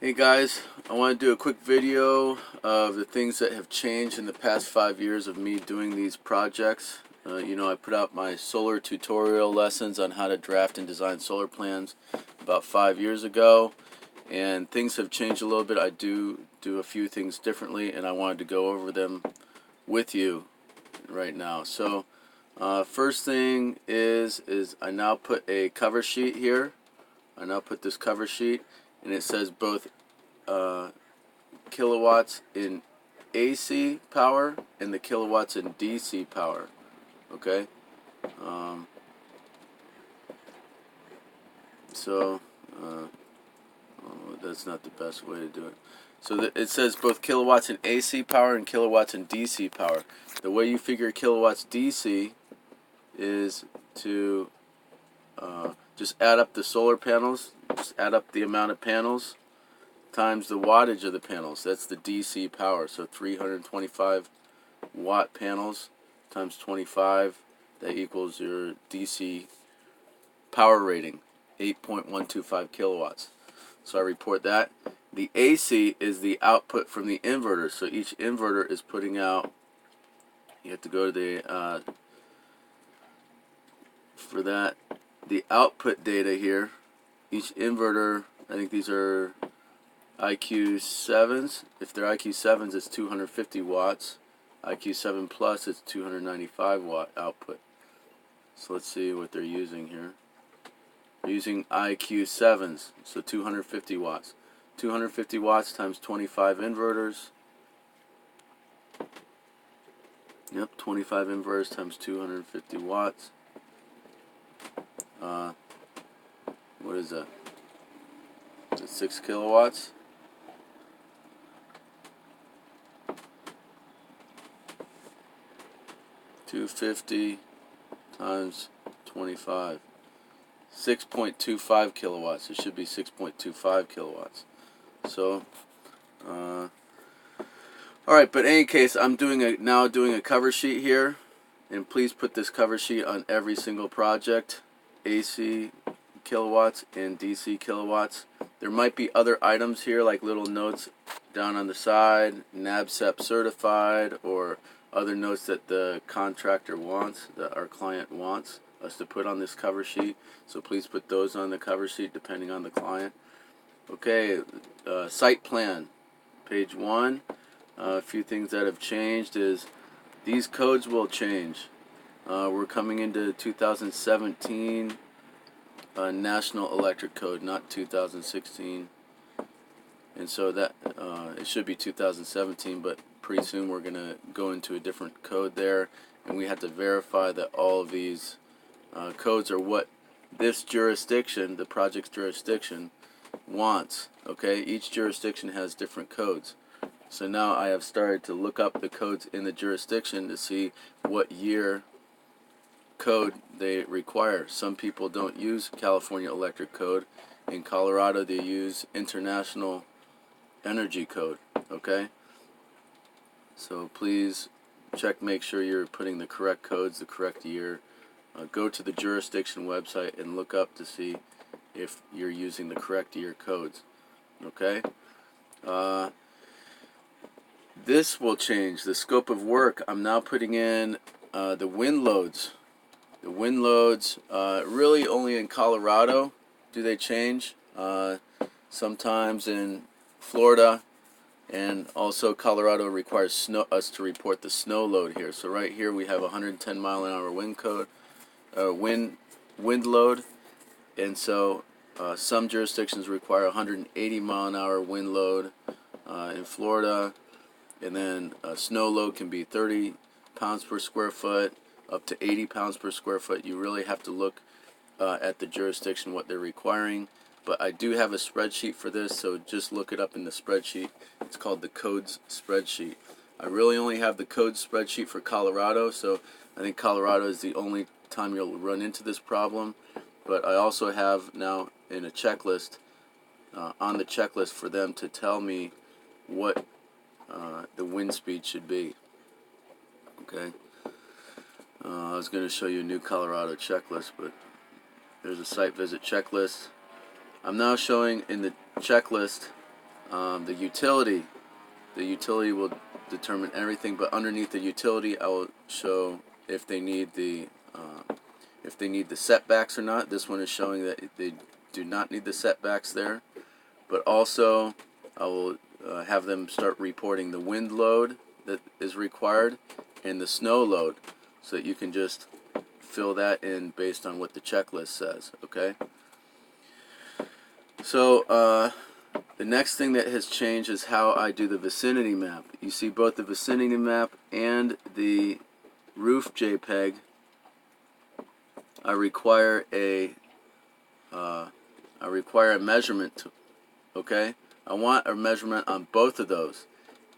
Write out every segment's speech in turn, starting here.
Hey guys, I want to do a quick video of the things that have changed in the past 5 years of me doing these projects. I put out my solar tutorial lessons on how to draft and design solar plans about 5 years ago, and things have changed a little bit. I do a few things differently, and I wanted to go over them with you right now. So first thing is I now put a cover sheet here. I now put this cover sheet, and it says both kilowatts in AC power and the kilowatts in DC power. Okay, um, so that's not the best way to do it. So it says both kilowatts in AC power and kilowatts in DC power. The way you figure kilowatts DC is to just add up the solar panels, just add up the amount of panels times the wattage of the panels. That's the DC power. So 325 watt panels times 25, that equals your DC power rating, 8.125 kilowatts. So I report that. The AC is the output from the inverter. So each inverter is putting out, you have to go to the, for that, the output data here. Each inverter, I think these are IQ7s. If they're IQ7s, it's 250 watts. IQ7 Plus, it's 295 watt output. So let's see what they're using here. They're using IQ7s, so 250 watts. 250 watts times 25 inverters. Yep, 25 inverters times 250 watts. What is that? Is it 6 kilowatts? $250 times 25. 6.25 kilowatts. It should be 6.25 kilowatts. So, alright, but in any case, I'm now doing a cover sheet here, and please put this cover sheet on every single project, AC kilowatts and DC kilowatts. There might be other items here, like little notes down on the side, NABCEP certified, or other notes that the contractor wants, that our client wants us to put on this cover sheet. So please put those on the cover sheet depending on the client. Okay, site plan, page 1. A few things that have changed is these codes will change. We're coming into 2017 National Electric Code, not 2016. And so that it should be 2017, but pretty soon we're going to go into a different code there, and we have to verify that all of these codes are what this jurisdiction, the project's jurisdiction, wants. Okay, each jurisdiction has different codes. So now I have started to look up the codes in the jurisdiction to see what year code they require. Some people don't use California Electric Code. In Colorado they use International Energy Code. Okay, so please make sure you're putting the correct codes, the correct year. Go to the jurisdiction website and look up to see if you're using the correct year codes. Okay, this will change the scope of work. I'm now putting in the wind loads. The wind loads, really only in Colorado do they change. Sometimes in Florida, and also Colorado requires us to report the snow load here. So right here we have 110 mile an hour wind load, and so some jurisdictions require 180 mile an hour wind load in Florida, and then snow load can be 30 pounds per square foot up to 80 pounds per square foot. You really have to look at the jurisdiction what they're requiring. But I do have a spreadsheet for this, so just look it up in the spreadsheet. It's called the codes spreadsheet. I really only have the codes spreadsheet for Colorado, so I think Colorado is the only time you'll run into this problem. But I also have now in a checklist, on the checklist for them to tell me what the wind speed should be. Okay. I was going to show you a new Colorado checklist, but there's a site visit checklist. I'm now showing in the checklist The utility. The utility will determine everything, but underneath the utility, I will show if they need the setbacks or not. This one is showing that they do not need the setbacks there, but also I will have them start reporting the wind load that is required and the snow load, so that you can just fill that in based on what the checklist says. Okay. So the next thing that has changed is how I do the vicinity map. You see both the vicinity map and the roof JPEG. I require a measurement. Okay, I want a measurement on both of those.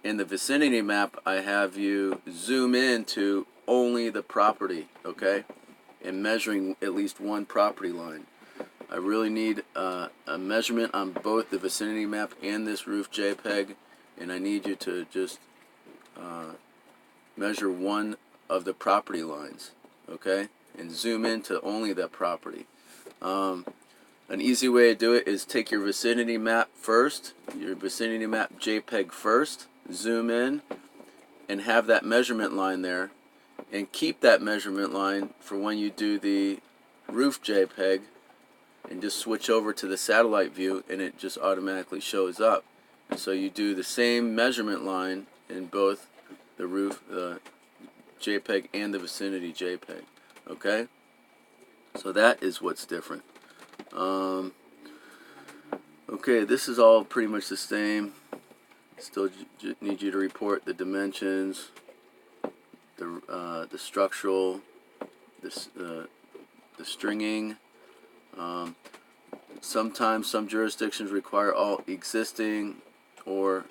In the vicinity map, I have you zoom in to only the property. Okay, and measuring at least one property line. I really need a measurement on both the vicinity map and this roof JPEG, and I need you to just measure one of the property lines, okay, and zoom into only that property. An easy way to do it is take your vicinity map first, your vicinity map JPEG first, zoom in, and have that measurement line there, and keep that measurement line for when you do the roof JPEG, and just switch over to the satellite view, and it just automatically shows up. And so you do the same measurement line in both the roof JPEG and the vicinity JPEG. Okay, so that is what's different. Okay, this is all pretty much the same. Still need you to report the dimensions, the structural, the stringing. Sometimes some jurisdictions require all existing or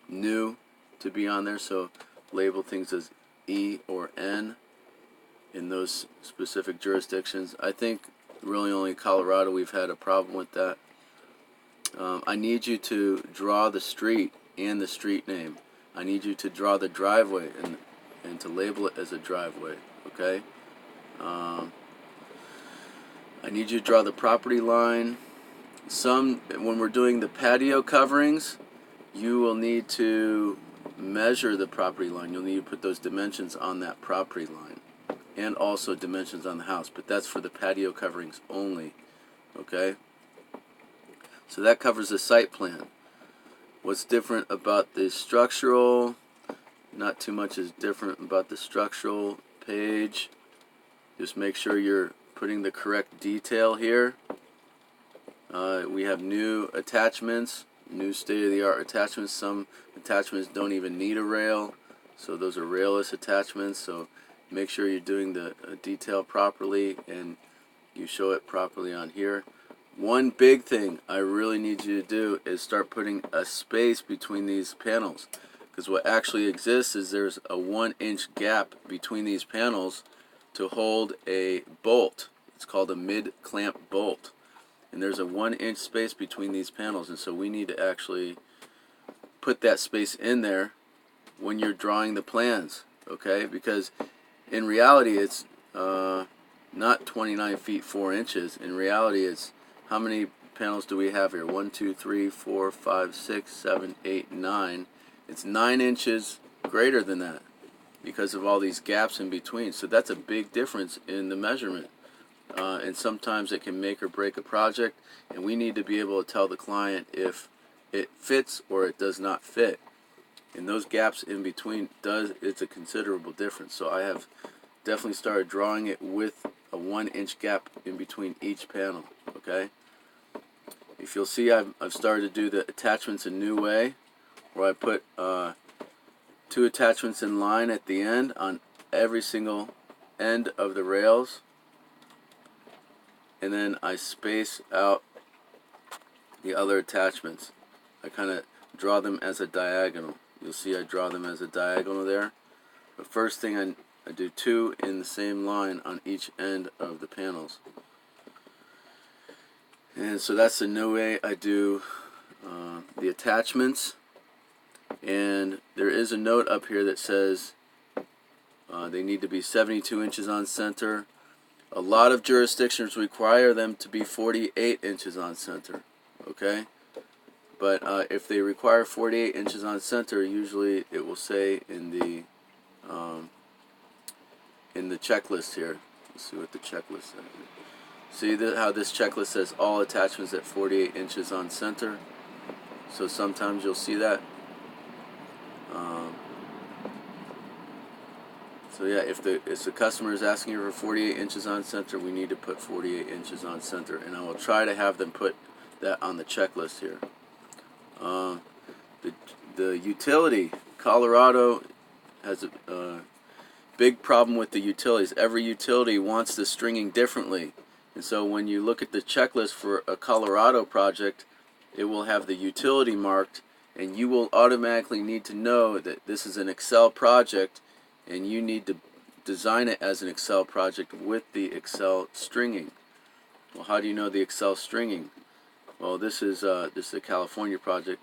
new to be on there, so label things as E or N in those specific jurisdictions. I think really only Colorado we've had a problem with that. I need you to draw the street and the street name. I need you to draw the driveway and to label it as a driveway. Okay. I need you to draw the property line. When we're doing the patio coverings, you will need to measure the property line. You'll need to put those dimensions on that property line, and also dimensions on the house, but that's for the patio coverings only. Okay? So that covers the site plan. What's different about the structural? Not too much is different about the structural page. Just make sure you're putting the correct detail here. We have new attachments, new state-of-the-art attachments. Some attachments don't even need a rail, so those are railless attachments. So make sure you're doing the detail properly and you show it properly on here. One big thing I really need you to do is start putting a space between these panels, because what actually exists is there's a 1-inch gap between these panels to hold a bolt. It's called a mid-clamp bolt, and there's a 1-inch space between these panels, and so we need to actually put that space in there when you're drawing the plans, okay? Because in reality it's not 29 feet 4 inches. In reality it's, how many panels do we have here? 1, 2, 3, 4, 5, 6, 7, 8, 9. It's 9 inches greater than that because of all these gaps in between. So that's a big difference in the measurement. And sometimes it can make or break a project, and we need to be able to tell the client if it fits or it does not fit. And those gaps in between, it's a considerable difference. So I have definitely started drawing it with a 1-inch gap in between each panel. Okay. If you'll see, I've started to do the attachments a new way, where I put 2 attachments in line at the end on every single end of the rails, and then I space out the other attachments. I kind of draw them as a diagonal. You'll see I draw them as a diagonal there. The first thing I do 2 in the same line on each end of the panels. And so that's the new way I do the attachments. And there is a note up here that says they need to be 72 inches on center. A lot of jurisdictions require them to be 48 inches on center. Okay? But if they require 48 inches on center, usually it will say in the checklist here. Let's see what the checklist says. See how this checklist says all attachments at 48 inches on center. So sometimes you'll see that. So yeah, if the customer is asking you for 48 inches on center, we need to put 48 inches on center, and I will try to have them put that on the checklist here. The utility, Colorado has a big problem with the utilities. Every utility wants the stringing differently, and so when you look at the checklist for a Colorado project, it will have the utility marked, and you will automatically need to know that this is an Excel project, and you need to design it as an Excel project with the Excel stringing. Well, how do you know the Excel stringing? Well, this is a California project.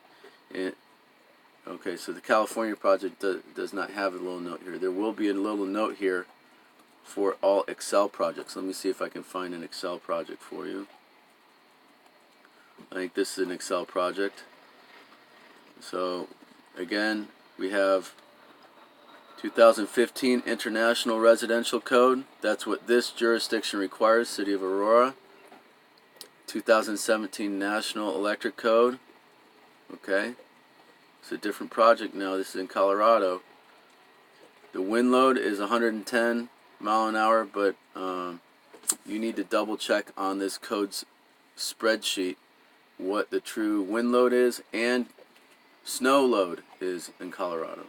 Okay, so the California project does not have a little note here. There will be a little note here for all Excel projects. Let me see if I can find an Excel project for you. I think this is an Excel project. So again, we have 2015 International Residential Code. That's what this jurisdiction requires, City of Aurora. 2017 National Electric Code. Okay, it's a different project now. This is in Colorado. The wind load is 110 mile an hour, but you need to double check on this code's spreadsheet what the true wind load is and snow load is in Colorado.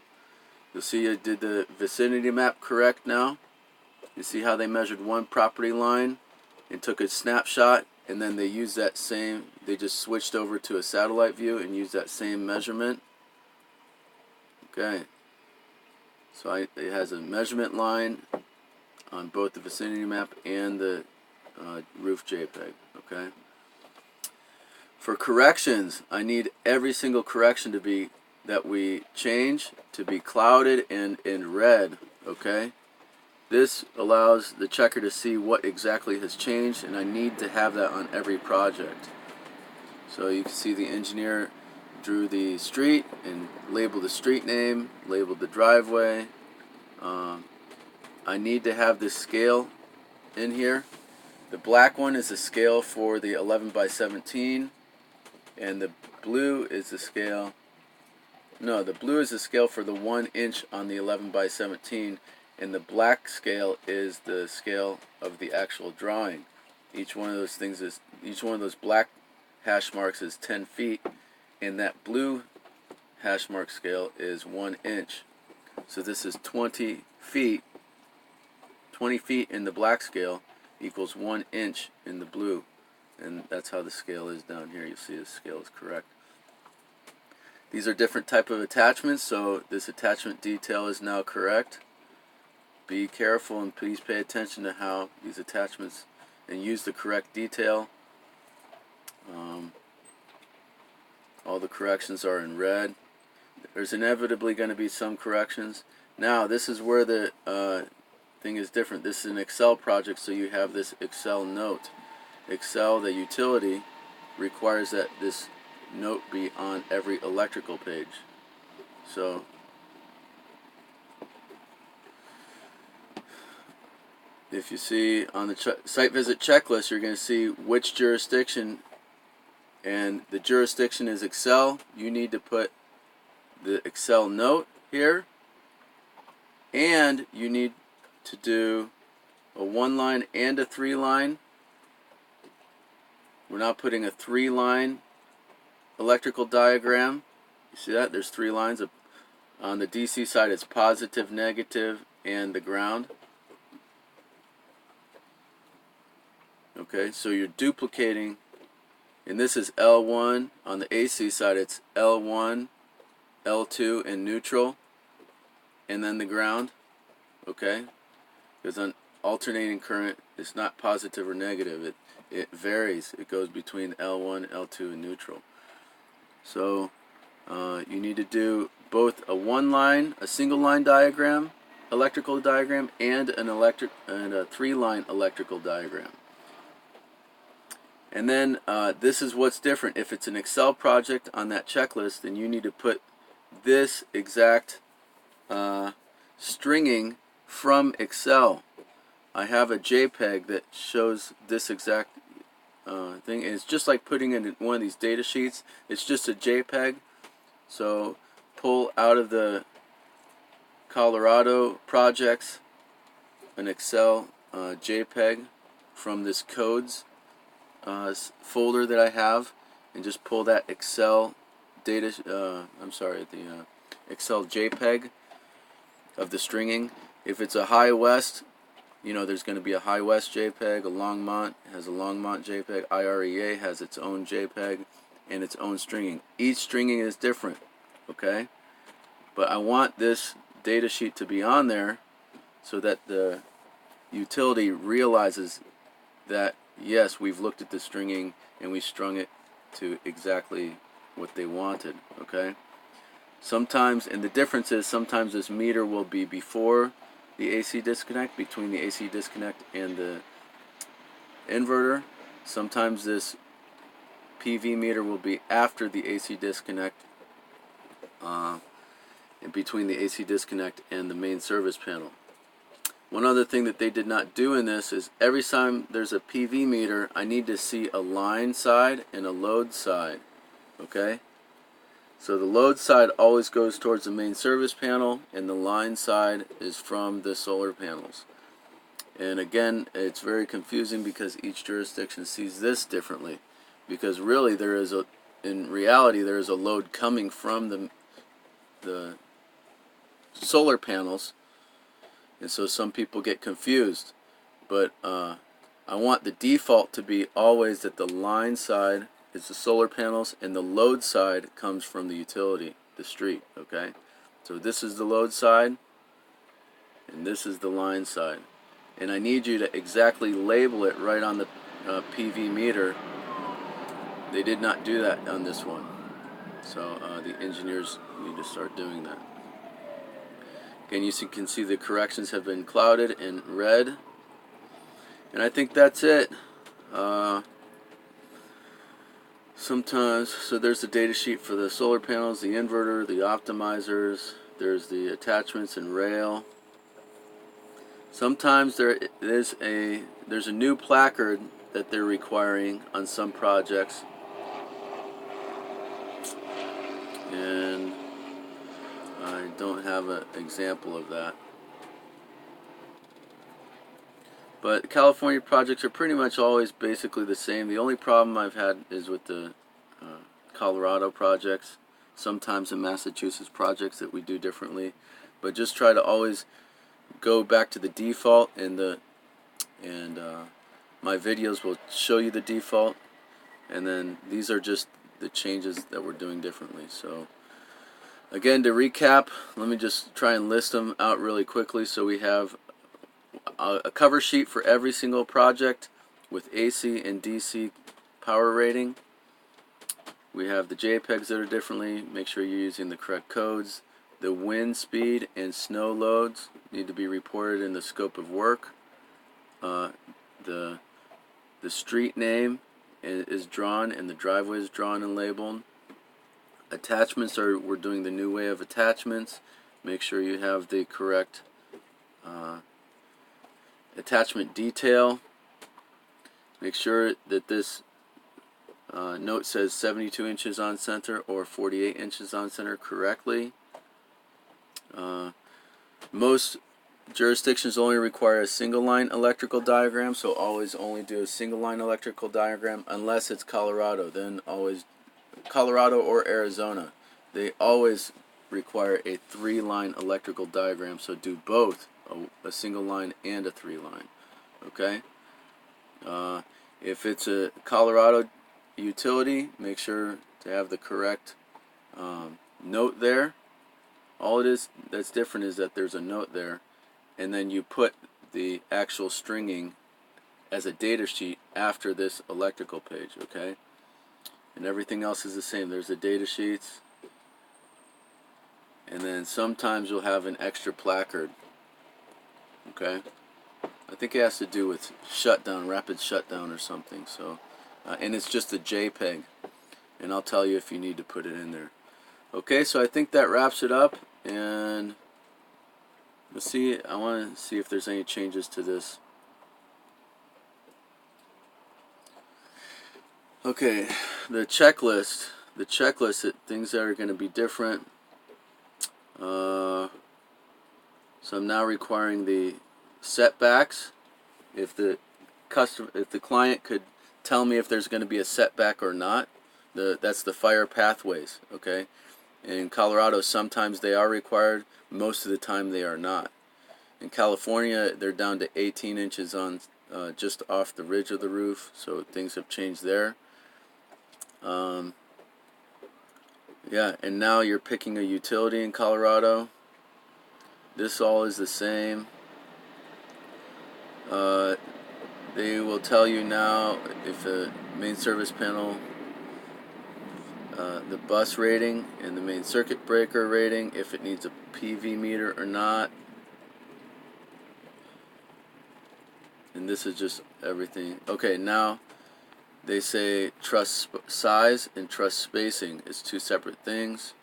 You'll see I did the vicinity map correct now. You see how they measured one property line and took a snapshot, and then they used that same, they just switched over to a satellite view and used that same measurement. Okay, so it has a measurement line on both the vicinity map and the roof JPEG. Okay. For corrections, I need every single correction to be that we change to be clouded and in red. Okay. This allows the checker to see what exactly has changed, and I need to have that on every project. So you can see the engineer drew the street and labeled the street name, labeled the driveway. I need to have this scale in here. The black one is the scale for the 11 by 17, and the blue is the scale. No, the blue is the scale for the 1 inch on the 11 by 17, and the black scale is the scale of the actual drawing. Each one of those black hash marks is 10 feet, and that blue hash mark scale is 1 inch. So this is 20 feet. 20 feet in the black scale equals 1 inch in the blue, and that's how the scale is down here. You'll see the scale is correct. These are different type of attachments, so this attachment detail is now correct. Be careful and please pay attention to how these attachments and use the correct detail. All the corrections are in red. There's inevitably going to be some corrections. Now this is where the thing is different. This is an Excel project, so you have this Excel note. Excel, the utility, requires that this note be on every electrical page. So if you see on the site visit checklist, you're going to see which jurisdiction, and the jurisdiction is Excel. You need to put the Excel note here, and you need to do a 1-line and a 3-line. We're not putting a 3-line electrical diagram. You see that? There's 3 lines. On the DC side, it's positive, negative, and the ground. Okay, so you're duplicating, and this is L1. On the AC side, it's L1, L2, and neutral, and then the ground. Okay, because on alternating current, it's not positive or negative. It varies. It goes between L1, L2, and neutral. So you need to do both a 1-line, a single line diagram, electrical diagram, and a 3-line electrical diagram. And then this is what's different. If it's an Excel project on that checklist, then you need to put this exact stringing from Excel. I have a JPEG that shows this exact thing. And it's just like putting in one of these data sheets. It's just a JPEG. So pull out of the Colorado projects an Excel JPEG from this codes folder that I have, and just pull that Excel data, the Excel JPEG of the stringing. If it's a high west, you know, there's going to be a high west JPEG, a Longmont has a Longmont JPEG, IREA has its own JPEG and its own stringing. Each stringing is different, okay? But I want this data sheet to be on there so that the utility realizes that yes, we've looked at the stringing and we strung it to exactly what they wanted, okay? Sometimes, and the difference is, sometimes this meter will be before the AC disconnect, between the AC disconnect and the inverter. Sometimes this PV meter will be after the AC disconnect, and between the AC disconnect and the main service panel. One other thing that they did not do in this is every time there's a PV meter, I need to see a line side and a load side, okay? So the load side always goes towards the main service panel, and the line side is from the solar panels. And again, it's very confusing because each jurisdiction sees this differently, because really in reality there is a load coming from the solar panels, and so some people get confused. But I want the default to be always that the line side is the solar panels and the load side comes from the utility, the street, okay? So this is the load side and this is the line side. And I need you to exactly label it right on the PV meter. They did not do that on this one. So the engineers need to start doing that. Again, you can see the corrections have been clouded in red. And I think that's it. Sometimes, so there's the data sheet for the solar panels, the inverter, the optimizers, there's the attachments and rail. Sometimes there's a new placard that they're requiring on some projects. And I don't have an example of that. But California projects are pretty much always basically the same. The only problem I've had is with the Colorado projects. Sometimes in Massachusetts projects that we do differently. But just try to always go back to the default, and my videos will show you the default. And then these are just the changes that we're doing differently. So again, to recap, let me just try and list them out really quickly. So we have a cover sheet for every single project with AC and DC power rating. We have the JPEGs that are differently. Make sure you're using the correct codes. The wind speed and snow loads need to be reported in the scope of work. The street name is drawn and the driveway is drawn and labeled. Attachments we're doing the new way of attachments. Make sure you have the correct attachment detail. Make sure that this note says 72 inches on center or 48 inches on center correctly. Most jurisdictions only require a single line electrical diagram, so always only do a single line electrical diagram unless it's Colorado. Then always Colorado or Arizona, they always require a 3-line electrical diagram, so do both a single line and a 3-line. Okay? If it's a Colorado utility, make sure to have the correct note there. All it is that's different is that there's a note there, and then you put the actual stringing as a data sheet after this electrical page, okay? And everything else is the same. There's the data sheets, and then sometimes you'll have an extra placard, okay? I think it has to do with shutdown, rapid shutdown or something. So and it's just a JPEG, and I'll tell you if you need to put it in there. Okay, so I think that wraps it up, and let's see. I want to see if there's any changes to this. Okay, the checklist, things that are going to be different. So I'm now requiring the setbacks. If the client could tell me if there's going to be a setback or not, that's the fire pathways. Okay, in Colorado, sometimes they are required. Most of the time, they are not. In California, they're down to 18 inches on just off the ridge of the roof, so things have changed there. Yeah, and now you're picking a utility in Colorado. This all is the same. They will tell you now if the main service panel, the bus rating and the main circuit breaker rating, if it needs a PV meter or not. And this is just everything. Okay, now they say truss size and truss spacing is two separate things.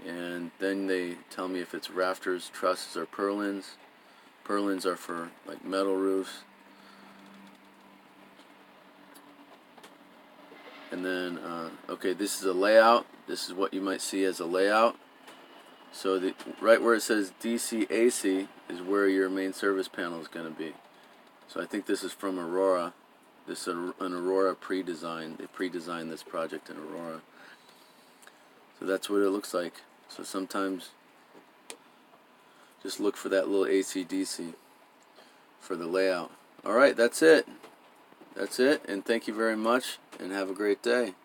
And then they tell me if it's rafters, trusses, or purlins. Purlins are for like metal roofs. And then, okay, this is a layout. This is what you might see as a layout. So right where it says DC AC is where your main service panel is going to be. So I think this is from Aurora. This is an Aurora pre-design. They pre-designed this project in Aurora. So that's what it looks like. So sometimes just look for that little AC/DC for the layout. Alright, that's it. That's it, and thank you very much, and have a great day.